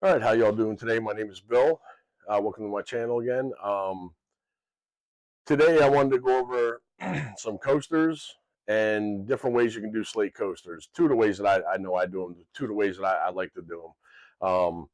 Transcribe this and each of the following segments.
All right, how y'all doing today? My name is Bill. Welcome to my channel again. Today I wanted to go over some coasters and different ways you can do slate coasters. Two of the ways that I know I do them, two of the ways that I like to do them.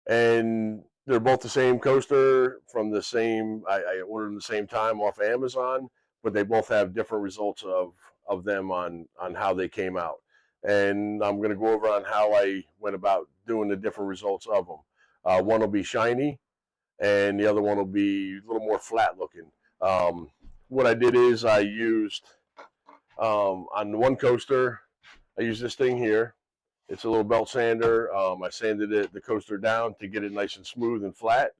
And they're both the same coaster from the same, I ordered them the same time off of Amazon, but they both have different results of them on how they came out. And I'm going to go over on how I went about doing the different results of them. One will be shiny, and the other one will be a little more flat looking. What I did is I used, on the one coaster, I used this thing here. It's a little belt sander. I sanded the coaster down to get it nice and smooth and flat,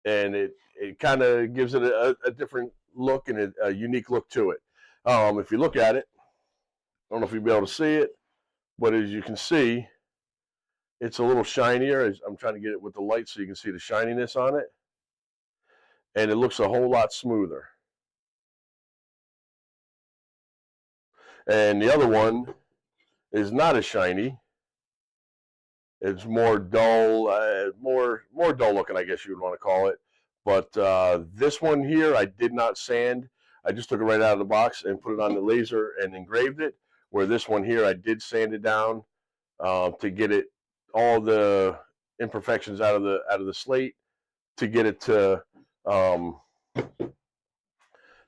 and it kind of gives it a different look and a unique look to it. If you look at it, I don't know if you'll be able to see it, but as you can see, it's a little shinier. I'm trying to get it with the light so you can see the shininess on it, and it looks a whole lot smoother. And the other one is not as shiny. It's more dull, more dull looking, I guess you would want to call it. But this one here, I did not sand. I just took it right out of the box and put it on the laser and engraved it. Where this one here, I did sand it down to get it all the imperfections out of the slate to get it to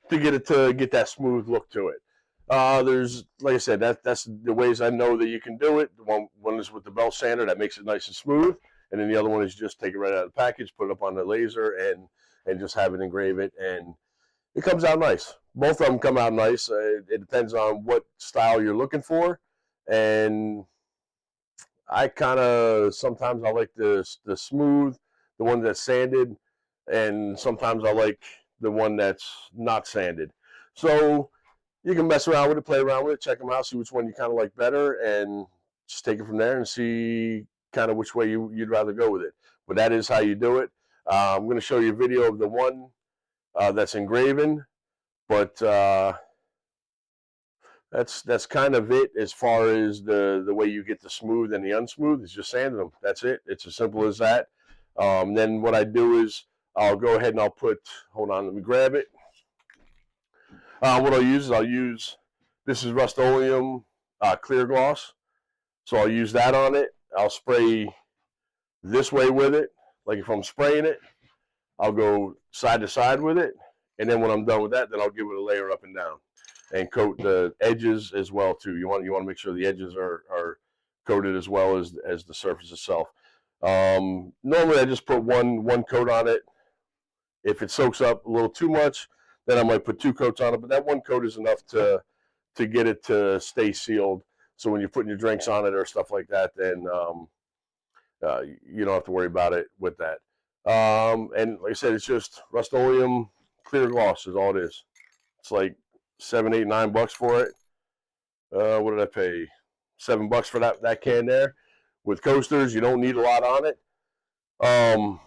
get that smooth look to it. There's, like I said, that's the ways I know that you can do it. One is with the belt sander that makes it nice and smooth, and then the other one is just take it right out of the package, put it up on the laser, and just have it engrave it, and it comes out nice. Both of them come out nice. It depends on what style you're looking for, and I kind of sometimes I like the smooth, the one that's sanded, and sometimes I like the one that's not sanded. So you can mess around with it, play around with it, check them out, see which one you kind of like better, and just take it from there and see kind of which way you'd rather go with it. But that is how you do it. I'm going to show you a video of the one that's engraven, but that's kind of it as far as the way you get the smooth and the unsmooth. It's just sanding them. That's it. It's as simple as that. Then what I do is I'll go ahead and I'll put. Hold on, let me grab it. What I'll use this is Rust-Oleum clear gloss. So I'll use that on it. I'll spray this way with it. Like if I'm spraying it, I'll go side to side with it. And then when I'm done with that, then I'll give it a layer up and down and coat the edges as well too. You want to make sure the edges are coated as well as the surface itself. Normally I just put one coat on it. If it soaks up a little too much, then I might put two coats on it. But that one coat is enough to get it to stay sealed. So when you're putting your drinks on it or stuff like that, then you don't have to worry about it with that. And like I said, it's just Rust-Oleum clear gloss is all it is. It's like $7, $8, $9 for it. What did I pay? $7 for that can there. With coasters, you don't need a lot on it.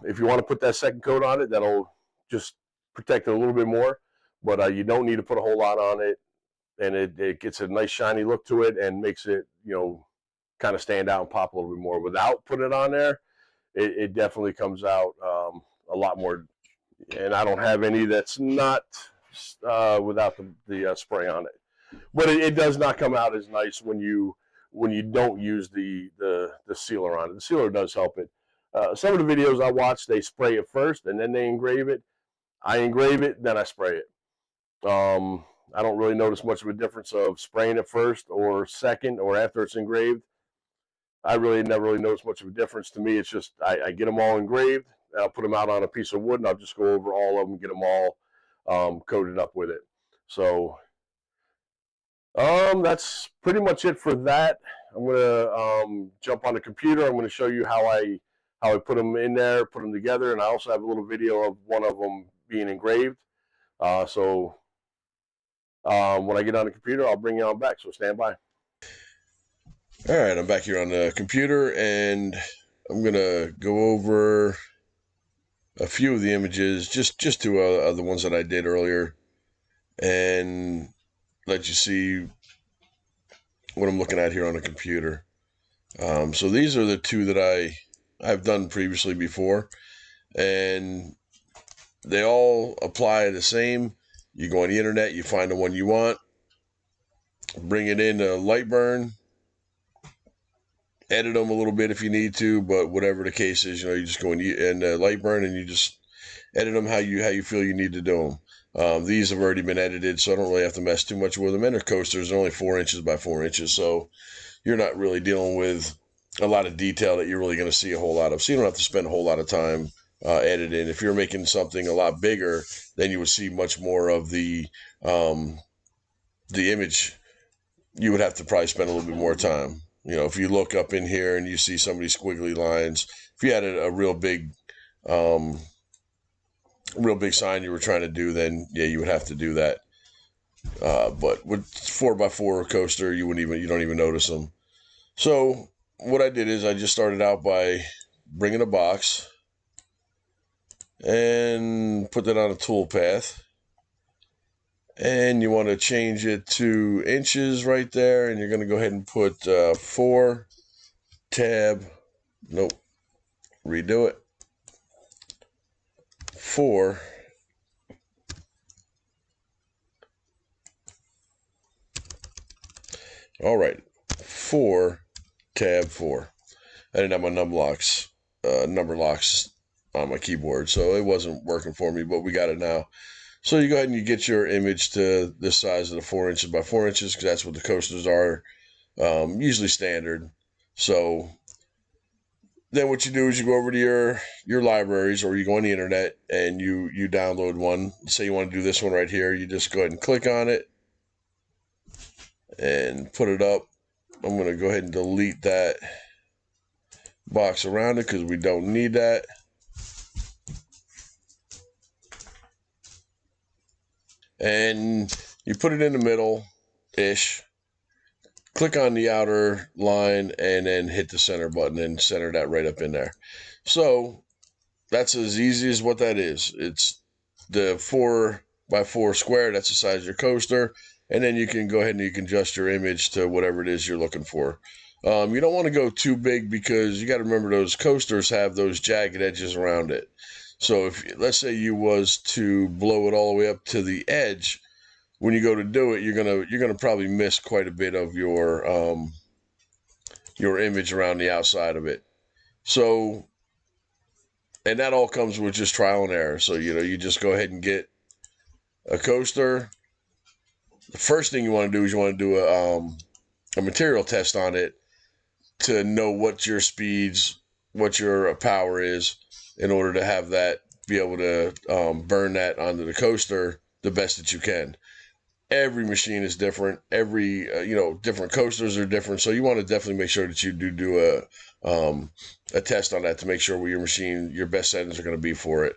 If you want to put that second coat on it, that'll just protect it a little bit more. But you don't need to put a whole lot on it, and it gets a nice shiny look to it and makes it kind of stand out and pop a little bit more. Without putting it on there, it definitely comes out a lot more. And I don't have any that's not without the spray on it. But it does not come out as nice when you don't use the sealer on it. The sealer does help it. Some of the videos I watch, they spray it first and then they engrave it. I engrave it, then I spray it. I don't really notice much of a difference of spraying it first or second or after it's engraved. I really never really notice much of a difference. To me, it's just I get them all engraved. I'll put them out on a piece of wood, and I'll just go over all of them, get them all coated up with it. So that's pretty much it for that. I'm gonna jump on the computer. I'm gonna show you how I put them in there, put them together, and I also have a little video of one of them being engraved. So when I get on the computer, I'll bring you on back. So stand by. All right, I'm back here on the computer, and I'm gonna go over a few of the images, just two of the ones that I did earlier, and let you see what I'm looking at here on the computer. So these are the two that I've done previously before, and they all apply the same. You go on the internet, you find the one you want, bring it in to lightburn, edit them a little bit if you need to, but whatever the case is, you just go in lightburn and you just edit them how you feel you need to do them. These have already been edited, so I don't really have to mess too much with them. And they're coasters, they're only 4 inches by 4 inches, so you're not really dealing with a lot of detail that you're really going to see a whole lot of. So you don't have to spend a whole lot of time editing. If you're making something a lot bigger, then you would see much more of the image. You would have to probably spend a little bit more time. If you look up in here and you see some of these squiggly lines, if you had a real big sign you were trying to do, then yeah, you would have to do that. But with 4x4 coaster, you don't even notice them. So what I did is I just started out by bringing a box and put that on a tool path. And you want to change it to inches right there. And you're going to go ahead and put 4 tab, nope, redo it. 4 all right, 4 tab 4. I didn't have my number locks on my keyboard, so it wasn't working for me, but we got it now. So you go ahead and you get your image to this size of the 4 inches by 4 inches, because that's what the coasters are, usually standard. So then what you do is you go over to your libraries, or you go on the internet and you download one. Say you want to do this one right here, you just go ahead and click on it and put it up. I'm going to go ahead and delete that box around it because we don't need that. And you put it in the middle-ish. Click on the outer line and then hit the center button and center that right up in there. So that's as easy as what that is. It's the 4x4 square. That's the size of your coaster. And then you can go ahead and you can adjust your image to whatever it is you're looking for. You don't want to go too big because you got to remember those coasters have those jagged edges around it. So if, let's say you was to blow it all the way up to the edge, when you go to do it, you're gonna probably miss quite a bit of your image around the outside of it. So, and that all comes with just trial and error. So you just go ahead and get a coaster. The first thing you want to do is you want to do a material test on it to know what your speeds, what your power is, in order to have that, be able to burn that onto the coaster the best that you can. Every machine is different. Every different coasters are different. So you want to definitely make sure that you do a test on that to make sure what your best settings are going to be for it.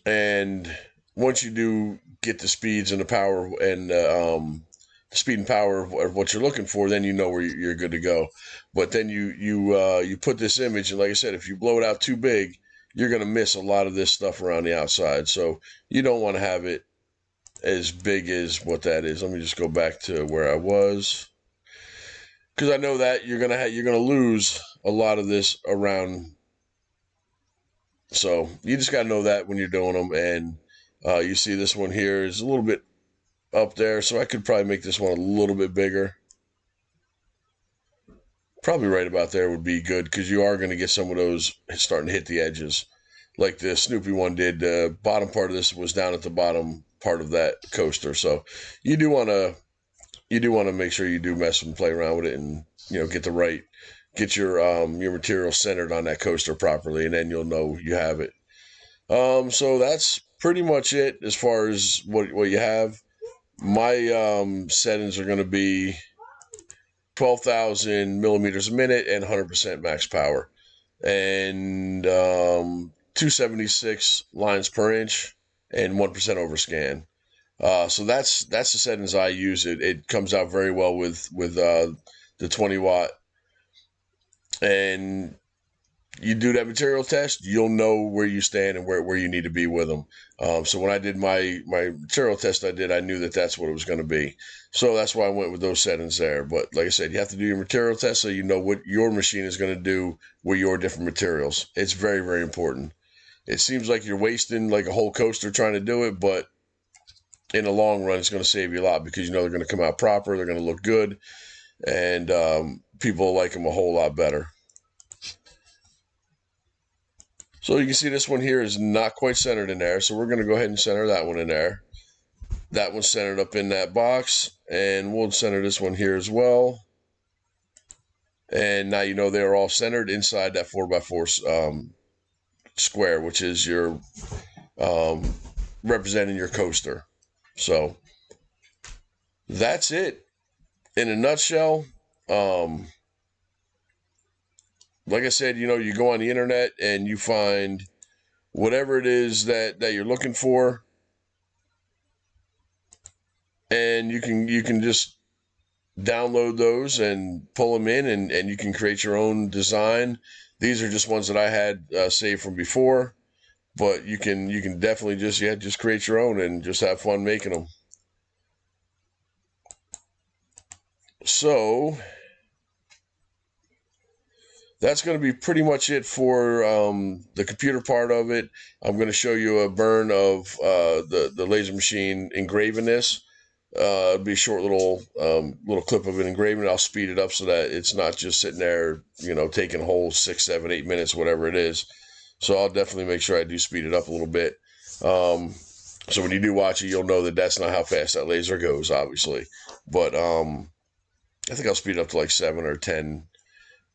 And once you do get the speeds and the power and the speed and power of what you're looking for, then you know where you're good to go. But then you put this image, and like I said, if you blow it out too big, you're going to miss a lot of this stuff around the outside. So you don't want to have it as big as what that is. Let me just go back to where I was, because I know that you're gonna lose a lot of this around. So you just got to know that when you're doing them. And you see this one here is a little bit up there, so I could probably make this one a little bit bigger. Probably right about there would be good, because you are going to get some of those starting to hit the edges, like the Snoopy one did. The bottom part of this was down at the bottom part of that coaster, so you do want to make sure you do mess and play around with it, and get your material centered on that coaster properly, and then you'll know you have it. So that's pretty much it as far as what you have. My settings are going to be 12,000 millimeters a minute and 100% max power, and 276 lines per inch and 1% overscan. So that's the settings I use. It comes out very well with the 20 watt, and you do that material test, you'll know where you stand and where you need to be with them. So when I did my material test, I knew that that's what it was going to be. So that's why I went with those settings there. But like I said, you have to do your material test so you know what your machine is going to do with your different materials. It's very, very important. It seems like you're wasting like a whole coaster trying to do it, but in the long run, it's going to save you a lot because you know they're going to come out proper, they're going to look good, and people like them a whole lot better. So you can see this one here is not quite centered in there, so we're going to go ahead and center that one in there. That one's centered up in that box, and we'll center this one here as well. And now you know they're all centered inside that 4x4 square, which is your representing your coaster. So that's it in a nutshell. Like I said, you know, you go on the internet and you find whatever it is that you're looking for, and you can just download those and pull them in, and you can create your own design. These are just ones that I had saved from before, but you can definitely just create your own and just have fun making them. So that's going to be pretty much it for the computer part of it. I'm going to show you a burn of the laser machine engraving this. It'll be a short little clip of it engraving. I'll speed it up so that it's not just sitting there, you know, taking a whole 6, 7, 8 minutes, whatever it is. So I'll definitely make sure I do speed it up a little bit. So when you do watch it, you'll know that that's not how fast that laser goes, obviously. But I think I'll speed it up to like 7 or 10.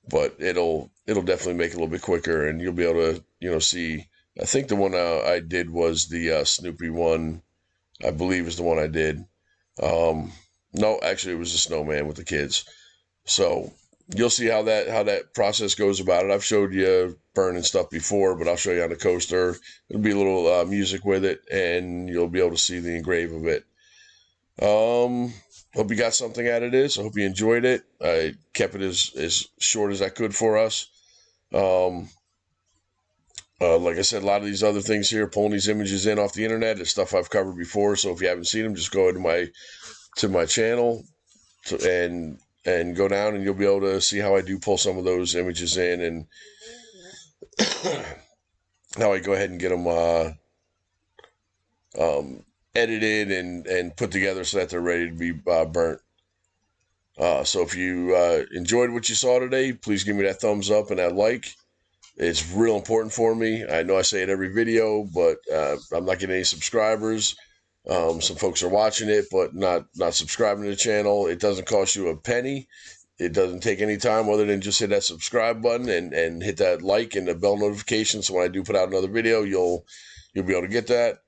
But it'll definitely make it a little bit quicker, and you'll be able to, you know, see. I think the one I did was the Snoopy one. I believe is the one I did. No, actually, it was the snowman with the kids. So you'll see how that process goes about it. I've showed you burning stuff before, but I'll show you on the coaster. It'll be a little music with it, and you'll be able to see the engrave of it. Hope you got something out of this. I hope you enjoyed it. I kept it as short as I could for us. Like I said, a lot of these other things here, pulling these images in off the internet, is stuff I've covered before. So if you haven't seen them, just go to my channel and go down, and you'll be able to see how I do pull some of those images in, and how I go ahead and get them edited and put together so that they're ready to be burnt. So if you enjoyed what you saw today, please give me that thumbs up and that like. It's real important for me. I know I say it every video, but I'm not getting any subscribers. Some folks are watching it, but not subscribing to the channel. It doesn't cost you a penny. It doesn't take any time other than just hit that subscribe button and hit that like and the bell notification. So when I do put out another video, you'll be able to get that.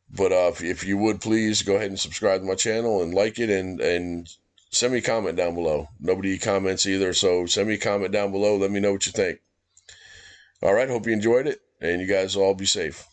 But if you would please go ahead and subscribe to my channel and like it, and send me a comment down below. Nobody comments either, so send me a comment down below. Let me know what you think. All right, hope you enjoyed it, and you guys all be safe.